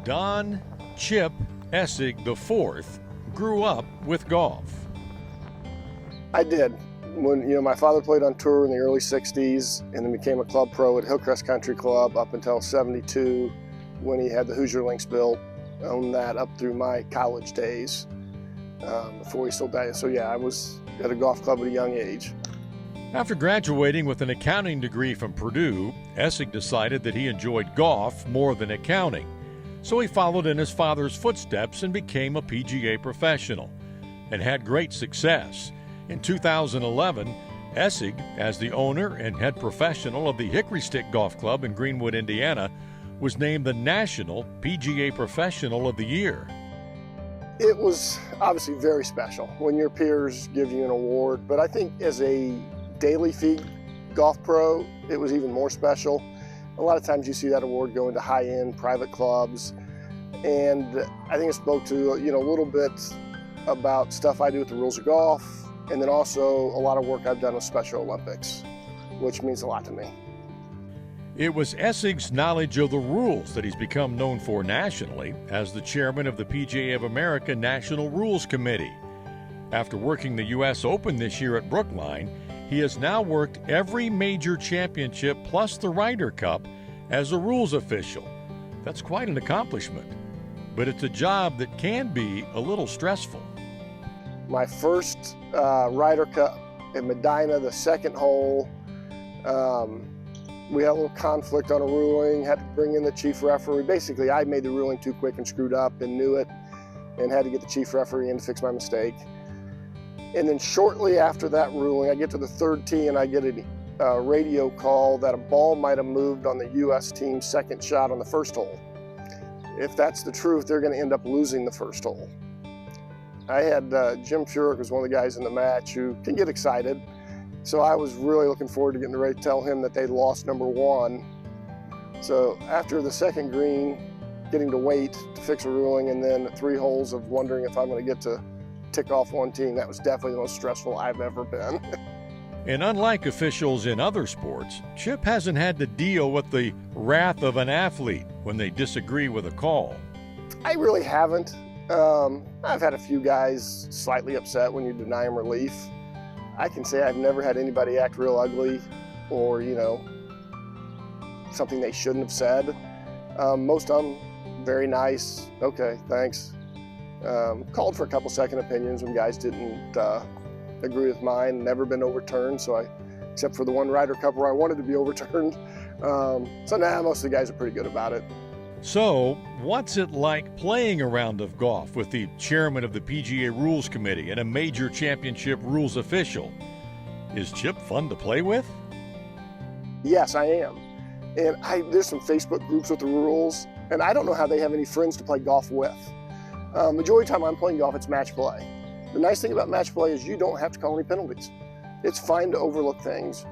Don Chip Essig IV grew up with golf. I did. When my father played on tour in the early 60s and then became a club pro at Hillcrest Country Club up until 72 when he had the Hoosier Links built. Owned that up through my college days before he sold that. So yeah, I was at a golf club at a young age. After graduating with an accounting degree from Purdue, Essig decided that he enjoyed golf more than accounting. So he followed in his father's footsteps and became a PGA professional and had great success. In 2011, Essig, as the owner and head professional of the Hickory Stick Golf Club in Greenwood, Indiana, was named the National PGA Professional of the Year. It was obviously very special when your peers give you an award, but I think as a daily fee golf pro, it was even more special. A lot of times you see that award go into high-end private clubs, and I think it spoke to a little bit about stuff I do with the rules of golf, and then also a lot of work I've done with Special Olympics, which means a lot to me. It was Essig's knowledge of the rules that he's become known for nationally as the chairman of the PGA of America National Rules Committee. After working the U.S. Open this year at Brookline, he has now worked every major championship plus the Ryder Cup as a rules official. That's quite an accomplishment, but it's a job that can be a little stressful. My first Ryder Cup at Medina, the second hole, we had a little conflict on a ruling, had to bring in the chief referee. Basically, I made the ruling too quick and screwed up and knew it and had to get the chief referee in to fix my mistake. And then shortly after that ruling, I get to the third tee and I get a radio call that a ball might have moved on the U.S. team's second shot on the first hole. If that's the truth, they're going to end up losing the first hole. I had Jim Furyk was one of the guys in the match who can get excited. So I was really looking forward to getting ready to tell him that they'd lost number one. So after the second green, getting to wait to fix a ruling, and then 3 holes of wondering if I'm going to get to tick off one team, that was definitely the most stressful I've ever been. And unlike officials in other sports, Chip hasn't had to deal with the wrath of an athlete when they disagree with a call. I really haven't. I've had a few guys slightly upset when you deny them relief. I can say I've never had anybody act real ugly or, something they shouldn't have said. Most of them, very nice, okay, thanks. Called for a couple second opinions when guys didn't agree with mine, never been overturned, except for the one Ryder Cup where I wanted to be overturned. Most of the guys are pretty good about it. So, what's it like playing a round of golf with the chairman of the PGA Rules Committee and a major championship rules official? Is Chip fun to play with? Yes, I am. And there's some Facebook groups with the rules, and I don't know how they have any friends to play golf with. Majority of the time I'm playing golf, it's match play. The nice thing about match play is you don't have to call any penalties. It's fine to overlook things.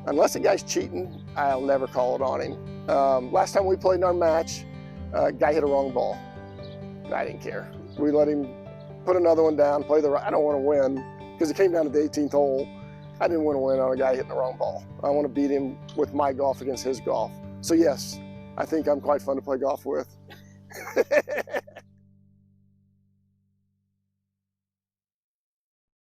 Unless a guy's cheating, I'll never call it on him. Last time we played in our match, a guy hit a wrong ball. I didn't care. We let him put another one down, play the right. I don't want to win because it came down to the 18th hole. I didn't want to win on a guy hitting the wrong ball. I want to beat him with my golf against his golf. So yes, I think I'm quite fun to play golf with.